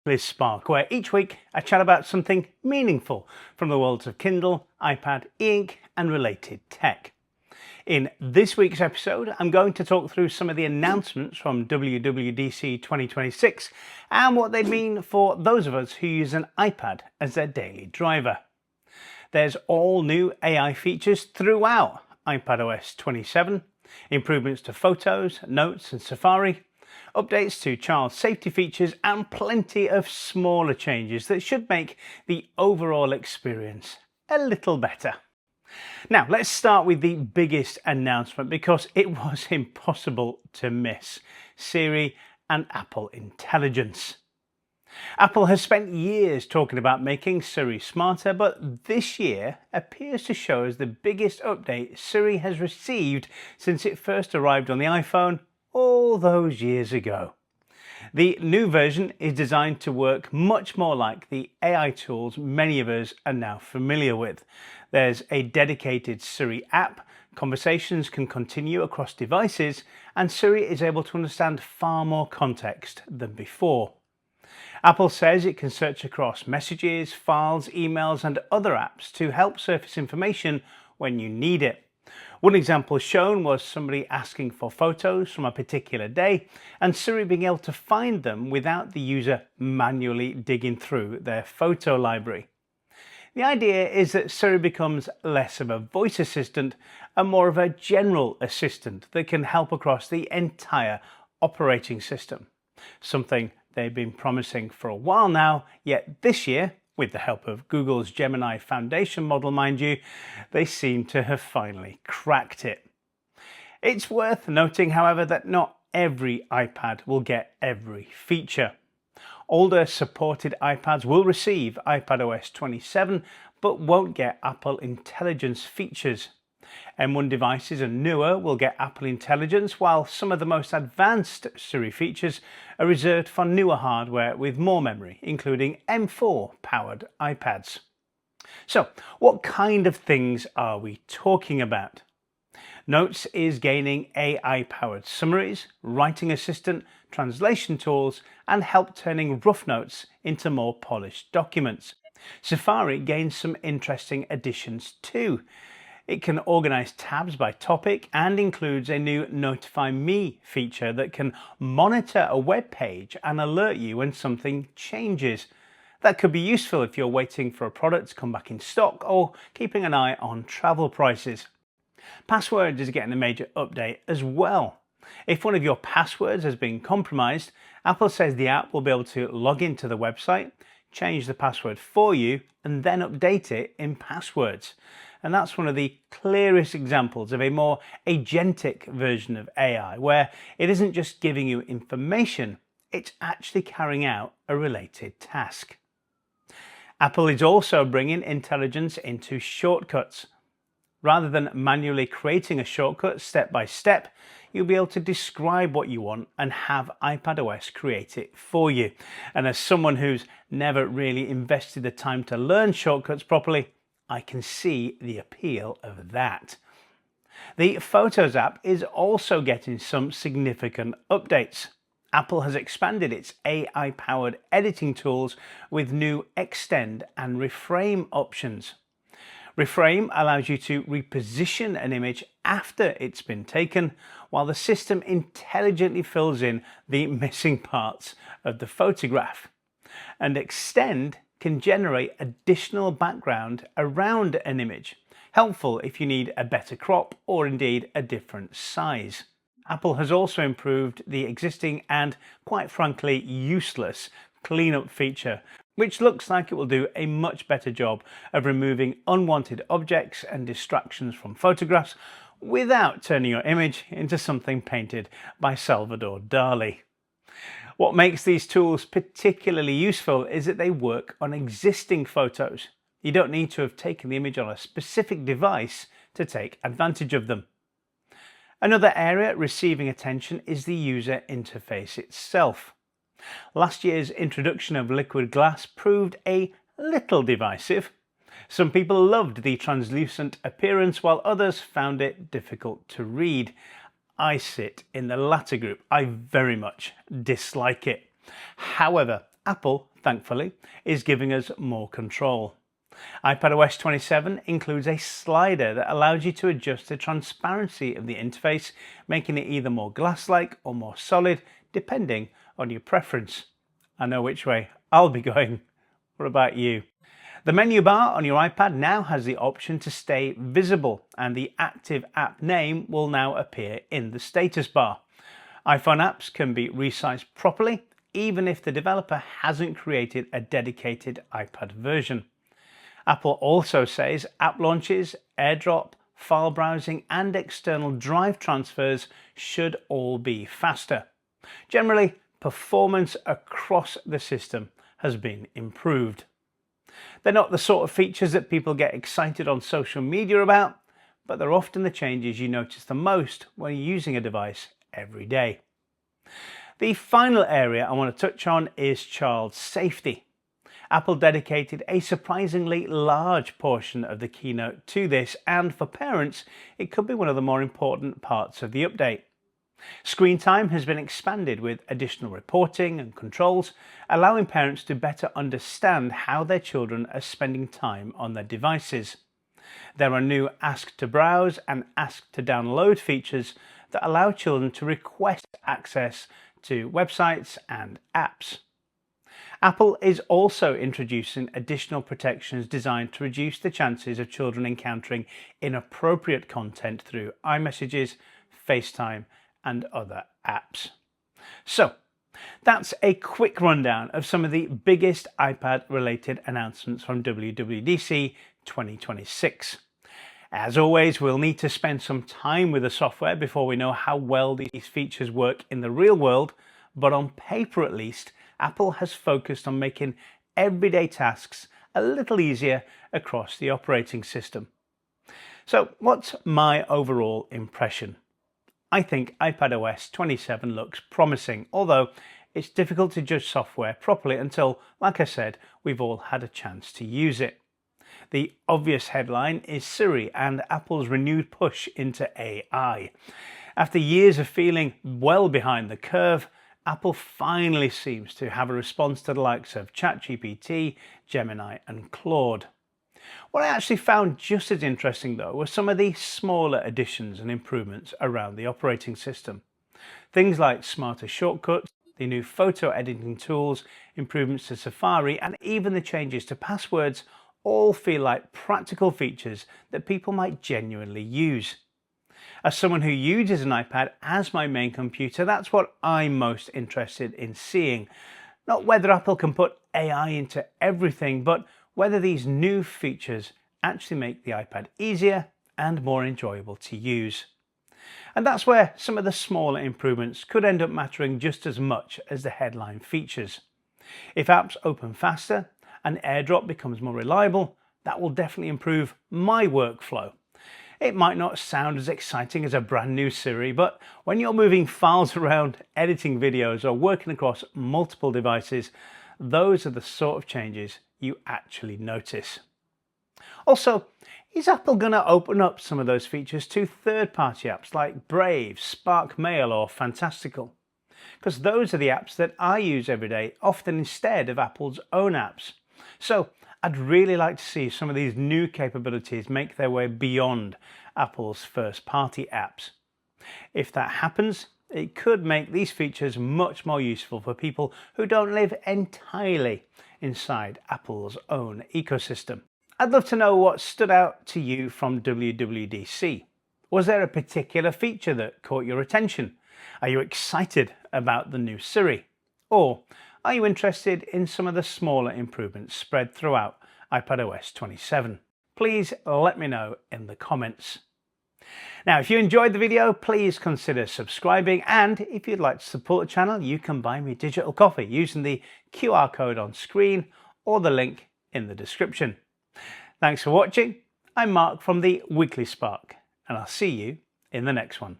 Liz Spark, where each week I chat about something meaningful from the worlds of Kindle, iPad, e-ink and related tech. In this week's episode, I'm going to talk through some of the announcements from WWDC 2026 and what they mean for those of us who use an iPad as their daily driver. There's all new AI features throughout iPadOS 27, improvements to Photos, Notes and Safari, updates to child safety features and plenty of smaller changes that should make the overall experience a little better. Now let's start with the biggest announcement because it was impossible to miss: Siri and Apple Intelligence. Apple has spent years talking about making Siri smarter, but this year appears to show us the biggest update Siri has received since it first arrived on the iPhone all those years ago. The new version is designed to work much more like the AI tools many of us are now familiar with. There's a dedicated Siri app, conversations can continue across devices, and Siri is able to understand far more context than before. Apple says it can search across messages, files, emails and other apps to help surface information when you need it. One example shown was somebody asking for photos from a particular day and Siri being able to find them without the user manually digging through their photo library. The idea is that Siri becomes less of a voice assistant and more of a general assistant that can help across the entire operating system. Something they've been promising for a while now, yet this year, with the help of Google's Gemini Foundation model mind you, they seem to have finally cracked it. It's worth noting, however, that not every iPad will get every feature. Older supported iPads will receive iPadOS 27 but won't get Apple Intelligence features. M1 devices and newer will get Apple Intelligence, while some of the most advanced Siri features are reserved for newer hardware with more memory, including M4 powered iPads. So, what kind of things are we talking about? Notes is gaining AI powered summaries, writing assistant, translation tools and help turning rough notes into more polished documents. Safari gains some interesting additions too. It can organize tabs by topic and includes a new Notify Me feature that can monitor a web page and alert you when something changes. That could be useful if you're waiting for a product to come back in stock or keeping an eye on travel prices. Passwords is getting a major update as well. If one of your passwords has been compromised, Apple says the app will be able to log into the website, change the password for you and then update it in Passwords. And that's one of the clearest examples of a more agentic version of AI, where it isn't just giving you information, it's actually carrying out a related task. Apple is also bringing intelligence into shortcuts. Rather than manually creating a shortcut step by step, you'll be able to describe what you want and have iPadOS create it for you. And as someone who's never really invested the time to learn shortcuts properly, I can see the appeal of that. The Photos app is also getting some significant updates. Apple has expanded its AI-powered editing tools with new extend and reframe options. Reframe allows you to reposition an image after it's been taken, while the system intelligently fills in the missing parts of the photograph. And extend can generate additional background around an image, helpful if you need a better crop or indeed a different size. Apple has also improved the existing and, quite frankly, useless cleanup feature, which looks like it will do a much better job of removing unwanted objects and distractions from photographs without turning your image into something painted by Salvador Dali. What makes these tools particularly useful is that they work on existing photos. You don't need to have taken the image on a specific device to take advantage of them. Another area receiving attention is the user interface itself. Last year's introduction of liquid glass proved a little divisive. Some people loved the translucent appearance while others found it difficult to read. I sit in the latter group. I very much dislike it. However, Apple, thankfully, is giving us more control. iPadOS 27 includes a slider that allows you to adjust the transparency of the interface, making it either more glass-like or more solid, depending on your preference. I know which way I'll be going. What about you? The menu bar on your iPad now has the option to stay visible, and the active app name will now appear in the status bar. iPhone apps can be resized properly, even if the developer hasn't created a dedicated iPad version. Apple also says app launches, AirDrop, file browsing and external drive transfers should all be faster. Generally, performance across the system has been improved. They're not the sort of features that people get excited on social media about, but they're often the changes you notice the most when you're using a device every day. The final area I want to touch on is child safety. Apple dedicated a surprisingly large portion of the keynote to this, and for parents, it could be one of the more important parts of the update. Screen time has been expanded with additional reporting and controls, allowing parents to better understand how their children are spending time on their devices. There are new Ask to Browse and Ask to Download features that allow children to request access to websites and apps. Apple is also introducing additional protections designed to reduce the chances of children encountering inappropriate content through iMessages, FaceTime, and other apps. So, that's a quick rundown of some of the biggest iPad-related announcements from WWDC 2026. As always, we'll need to spend some time with the software before we know how well these features work in the real world, but on paper at least, Apple has focused on making everyday tasks a little easier across the operating system. So what's my overall impression? I think iPadOS 27 looks promising, although it's difficult to judge software properly until, like I said, we've all had a chance to use it. The obvious headline is Siri and Apple's renewed push into AI. After years of feeling well behind the curve, Apple finally seems to have a response to the likes of ChatGPT, Gemini and Claude. What I actually found just as interesting though were some of the smaller additions and improvements around the operating system. Things like smarter shortcuts, the new photo editing tools, improvements to Safari and even the changes to passwords all feel like practical features that people might genuinely use. As someone who uses an iPad as my main computer, that's what I'm most interested in seeing. Not whether Apple can put AI into everything, but whether these new features actually make the iPad easier and more enjoyable to use. And that's where some of the smaller improvements could end up mattering just as much as the headline features. If apps open faster and AirDrop becomes more reliable, that will definitely improve my workflow. It might not sound as exciting as a brand new Siri, but when you're moving files around, editing videos or working across multiple devices, those are the sort of changes you actually notice. Also, is Apple going to open up some of those features to third-party apps like Brave, Spark Mail or Fantastical? Because those are the apps that I use every day, often instead of Apple's own apps. So I'd really like to see some of these new capabilities make their way beyond Apple's first-party apps. If that happens, it could make these features much more useful for people who don't live entirely inside Apple's own ecosystem. I'd love to know what stood out to you from WWDC. Was there a particular feature that caught your attention? Are you excited about the new Siri? Or are you interested in some of the smaller improvements spread throughout iPadOS 27? Please let me know in the comments. Now, if you enjoyed the video, please consider subscribing, and if you'd like to support the channel, you can buy me digital coffee using the QR code on screen or the link in the description. Thanks for watching. I'm Mark from the Weekly Spark, and I'll see you in the next one.